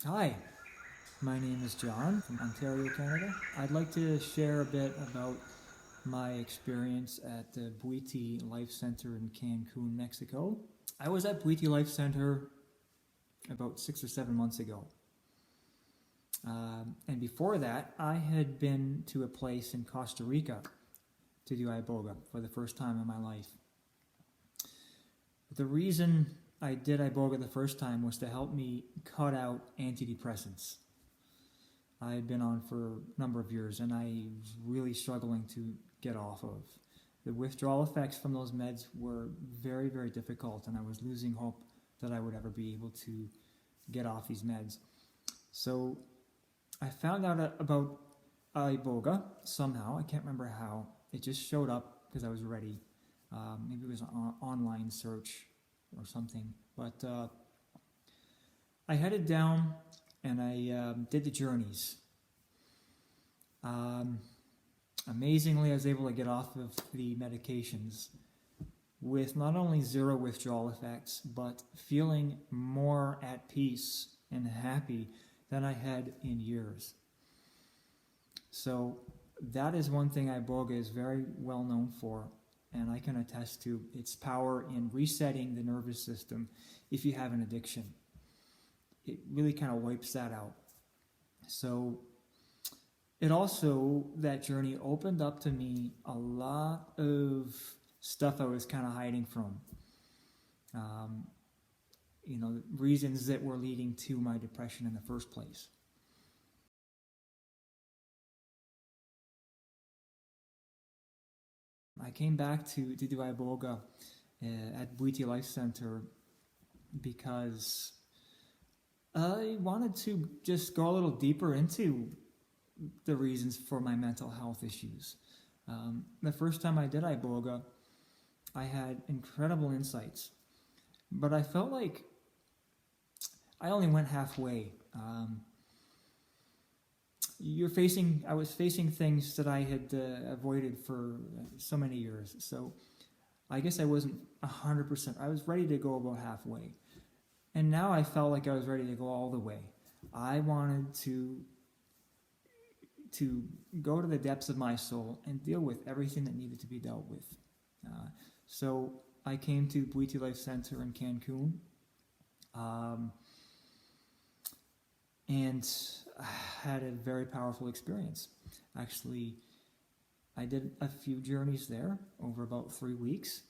Hi, my name is John from Ontario, Canada. I'd like to share a bit about my experience at the Buiti Life Center in Cancun, Mexico. I was at Buiti Life Center about 6 or 7 months ago. And before that, I had been to a place in Costa Rica to do Iboga for the first time in my life. The reason I did Iboga the first time was to help me cut out antidepressants. I had been on for a number of years and I was really struggling to get off of. The withdrawal effects from those meds were very, very difficult, and I was losing hope that I would ever be able to get off these meds. So I found out about Iboga somehow. I can't remember how. It just showed up because I was ready. Maybe it was an online search or something. But I headed down and I did the journeys. Amazingly, I was able to get off of the medications with not only zero withdrawal effects, but feeling more at peace and happy than I had in years. So that is one thing Iboga is very well known for, and I can attest to its power in resetting the nervous system if you have an addiction. It really kind of wipes that out. So it also, that journey opened up to me a lot of stuff I was kind of hiding from. Reasons that were leading to my depression in the first place. I came back to do Iboga at Buiti Life Center because I wanted to just go a little deeper into the reasons for my mental health issues. The first time I did Iboga, I had incredible insights, but I felt like I only went halfway. I was facing things that I had avoided for so many years. So I guess I wasn't 100%. I was ready to go about halfway. And now I felt like I was ready to go all the way. I wanted to go to the depths of my soul and deal with everything that needed to be dealt with. So I came to Buiti Life Center in Cancun. And I had a very powerful experience. Actually, I did a few journeys there over about 3 weeks.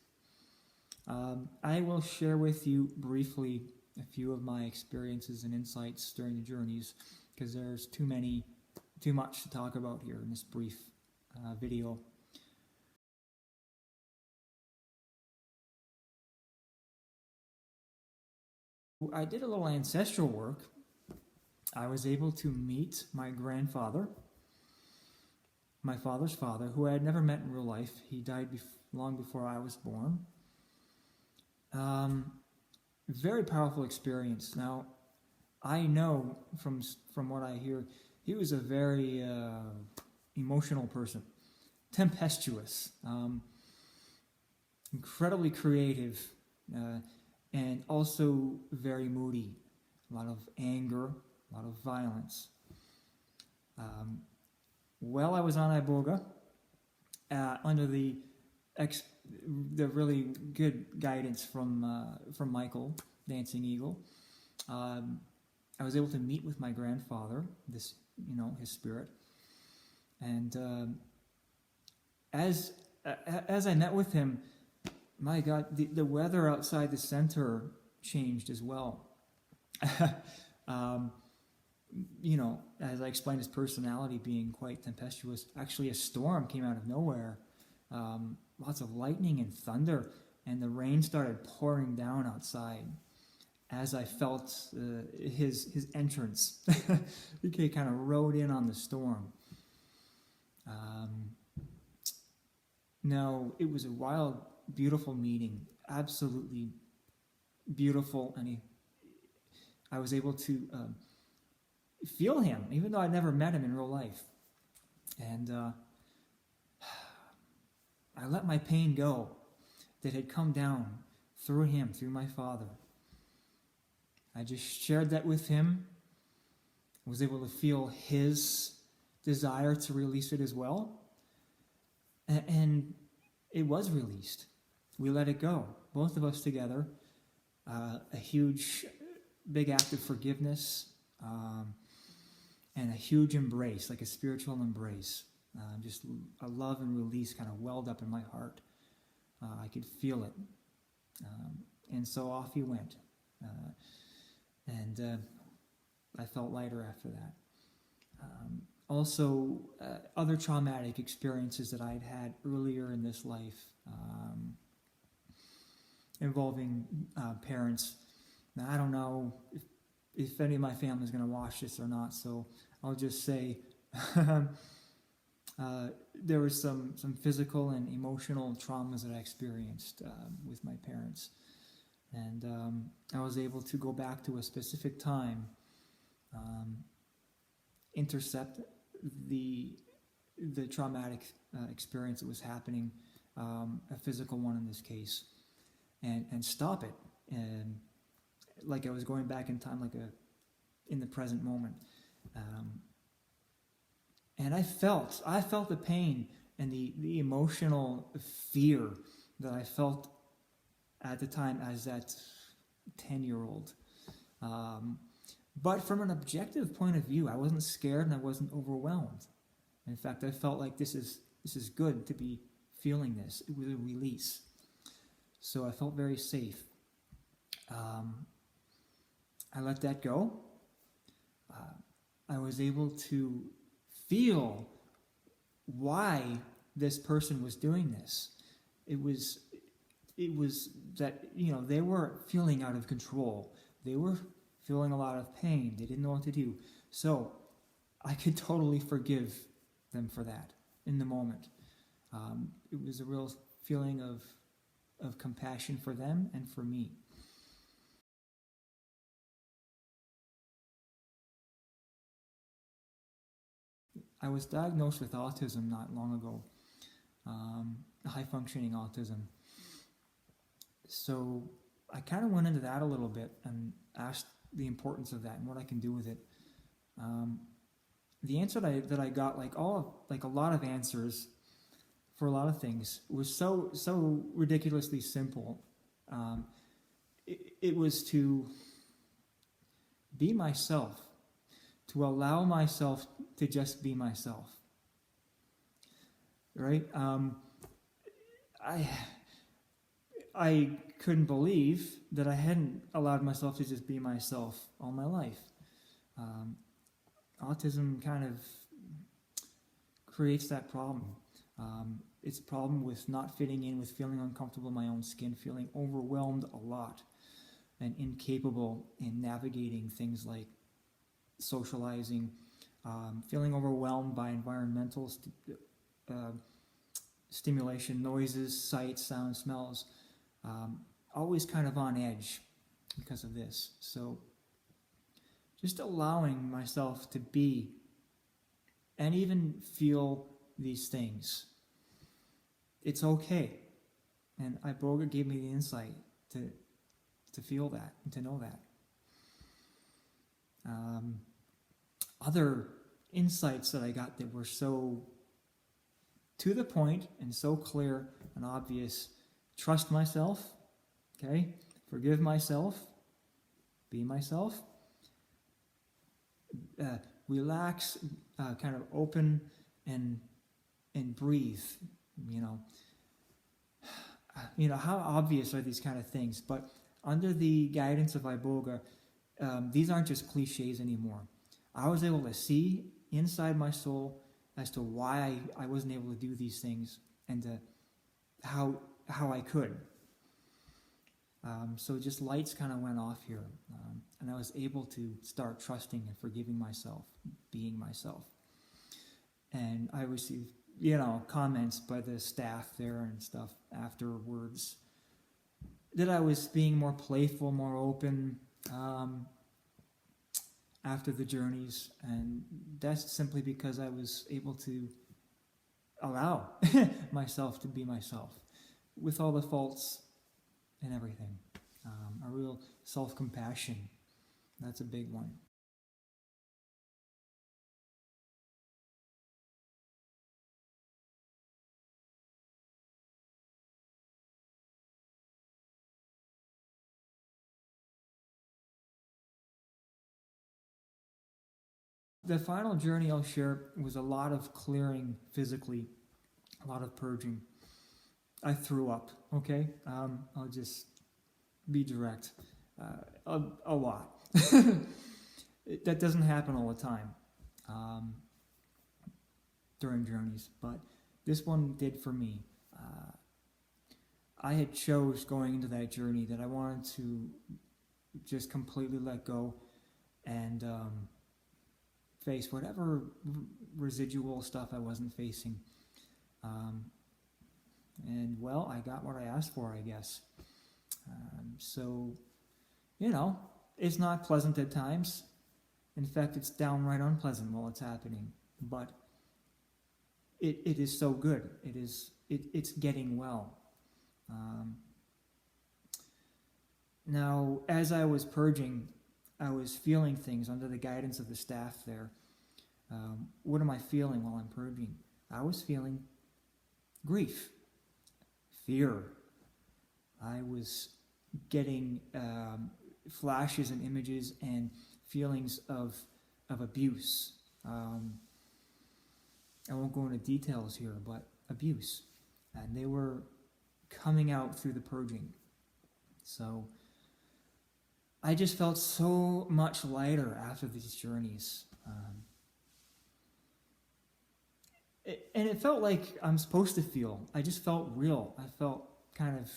I will share with you briefly a few of my experiences and insights during the journeys, because there's too much to talk about here in this brief video. I did a little ancestral work. I was able to meet my grandfather, my father's father, who I had never met in real life. He died long before I was born. Very powerful experience. Now, I know from what I hear, he was a very emotional person, tempestuous, incredibly creative, and also very moody. A lot of anger, a lot of violence. While I was on Iboga, under the really good guidance from Michael, Dancing Eagle, I was able to meet with my grandfather, his spirit, and as I met with him, my God, the weather outside the center changed as well. As I explained, his personality being quite tempestuous, actually a storm came out of nowhere. Lots of lightning and thunder, and the rain started pouring down outside as I felt his entrance. He kind of rode in on the storm. No, it was a wild, beautiful meeting, absolutely beautiful, and I was able to feel him, even though I'd never met him in real life. And I let my pain go that had come down through him, through my father. I just shared that with him, I was able to feel his desire to release it as well. And it was released. We let it go, both of us together. A huge, big act of forgiveness, and a huge embrace, like a spiritual embrace. Just a love and release kind of welled up in my heart. I could feel it. And so off he went. And I felt lighter after that. Also, other traumatic experiences that I'd had earlier in this life, involving parents. Now, I don't know if any of my family is going to watch this or not, so I'll just say there was some physical and emotional traumas that I experienced with my parents. And I was able to go back to a specific time, intercept the traumatic experience that was happening, a physical one in this case, and stop it. And like I was going back in time, in the present moment. And I felt the pain and the emotional fear that I felt at the time as that 10-year-old. But from an objective point of view, I wasn't scared and I wasn't overwhelmed. In fact, I felt like this is good to be feeling this. It was a release. So I felt very safe. I let that go. I was able to feel why this person was doing this. It was that, they were feeling out of control. They were feeling a lot of pain. They didn't know what to do. So I could totally forgive them for that in the moment. It was a real feeling of compassion for them and for me. I was diagnosed with autism not long ago, high-functioning autism. So I kind of went into that a little bit and asked the importance of that and what I can do with it. The answer that I got, like a lot of answers for a lot of things, was so ridiculously simple. It was to be myself, to allow myself to just be myself. Right? I couldn't believe that I hadn't allowed myself to just be myself all my life. Autism kind of creates that problem. It's a problem with not fitting in, with feeling uncomfortable in my own skin, feeling overwhelmed a lot, and incapable in navigating things like socializing, feeling overwhelmed by environmental stimulation, noises, sights, sounds, smells, always kind of on edge because of this. So just allowing myself to be and even feel these things. It's okay. And Iboga gave me the insight to feel that and to know that. Other insights that I got that were so to the point and so clear and obvious: trust myself, okay? Forgive myself, be myself, relax, kind of open and breathe. How obvious are these kind of things? But under the guidance of Iboga, these aren't just cliches anymore. I was able to see inside my soul as to why I wasn't able to do these things and how I could. So just lights kind of went off here, and I was able to start trusting and forgiving myself, being myself. And I received, comments by the staff there and stuff afterwards that I was being more playful, more open after the journeys, and that's simply because I was able to allow myself to be myself with all the faults and everything. A real self-compassion, that's a big one. The final journey I'll share was a lot of clearing physically, a lot of purging. I threw up, okay? I'll just be direct. A lot. That doesn't happen all the time during journeys, but this one did for me. I had chose going into that journey that I wanted to just completely let go and face whatever residual stuff I wasn't facing. And well, I got what I asked for, I guess. So, it's not pleasant at times. In fact, it's downright unpleasant while it's happening. But it is so good. It's getting well. Now, as I was purging, I was feeling things under the guidance of the staff there. What am I feeling while I'm purging? I was feeling grief, fear. I was getting flashes and images and feelings of abuse. I won't go into details here, but abuse. And they were coming out through the purging. So I just felt so much lighter after these journeys. And it felt like I'm supposed to feel. I just felt real. I felt kind of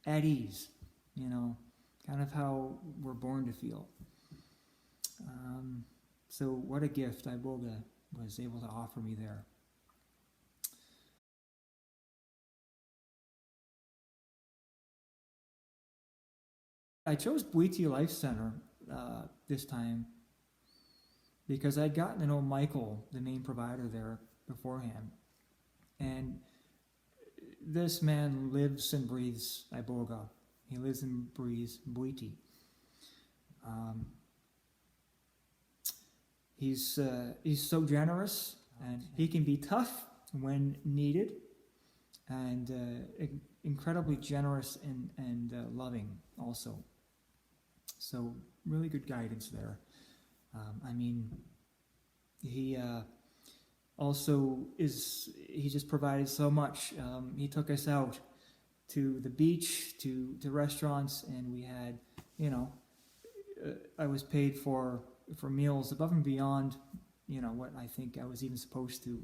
at ease, kind of how we're born to feel. So what a gift Iboga was able to offer me there. I chose Bwiti Life Center this time because I'd gotten to know Michael, the main provider there, beforehand. And this man lives and breathes Iboga. He lives and breathes Bwiti. He's so generous, and he can be tough when needed, and incredibly generous and loving also. So really good guidance there. He also he just provided so much. He took us out to the beach, to restaurants, and we had, I was paid for meals above and beyond, what I think I was even supposed to.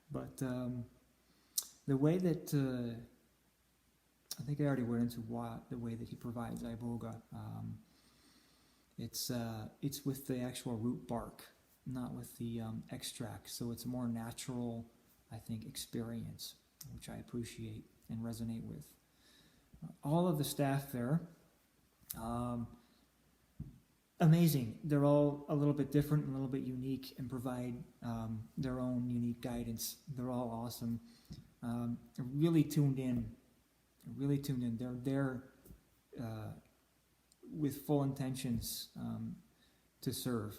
But the way that, I think I already went into the way that he provides Iboga. It's with the actual root bark, not with the extract. So it's a more natural, I think, experience, which I appreciate and resonate with. All of the staff there, amazing. They're all a little bit different and a little bit unique and provide their own unique guidance. They're all awesome. Really tuned in. They're there with full intentions to serve.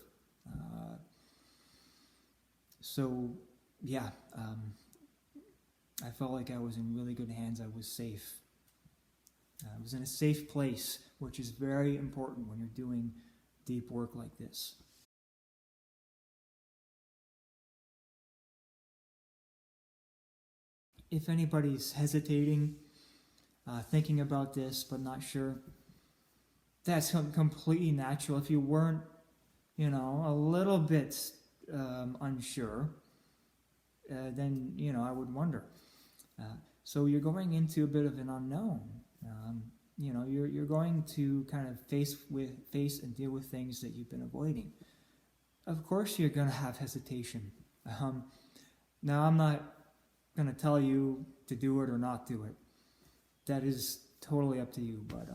I felt like I was in really good hands. I was safe. I was in a safe place, which is very important when you're doing deep work like this. If anybody's hesitating, thinking about this but not sure, that's completely natural. If you weren't, a little bit unsure, then, I would wonder. So you're going into a bit of an unknown. You're going to kind of face and deal with things that you've been avoiding. Of course you're going to have hesitation. Now I'm not going to tell you to do it or not do it. That is totally up to you, but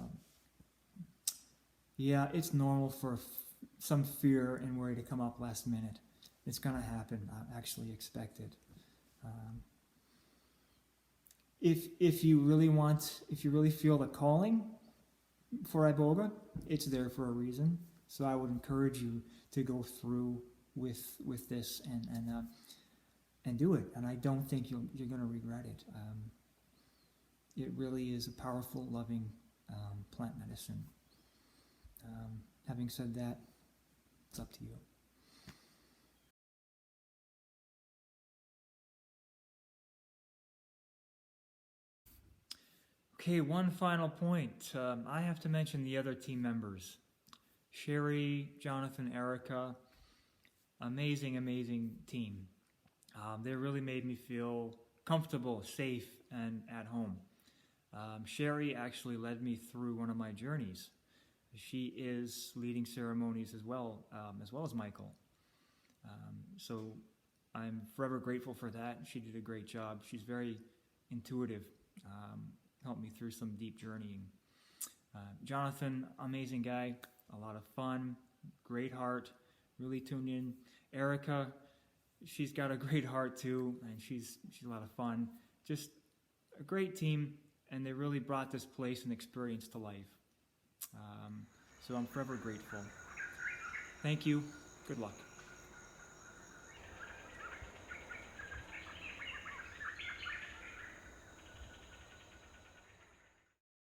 it's normal for some fear and worry to come up last minute. It's going to happen. I actually expect it. If you really feel the calling for Iboga, it's there for a reason. So I would encourage you to go through with this and do it. And I don't think you're going to regret it. It really is a powerful, loving plant medicine. Having said that, it's up to you. Okay, one final point. I have to mention the other team members. Sherry, Jonathan, Erica, amazing, amazing team. They really made me feel comfortable, safe, and at home. Sherry actually led me through one of my journeys. She is leading ceremonies as well as Michael. So I'm forever grateful for that. She did a great job. She's very intuitive, helped me through some deep journeying. Jonathan, amazing guy, a lot of fun, great heart, really tuned in. Erica, she's got a great heart too, and she's a lot of fun. Just a great team, and they really brought this place and experience to life. So I'm forever grateful. Thank you. Good luck.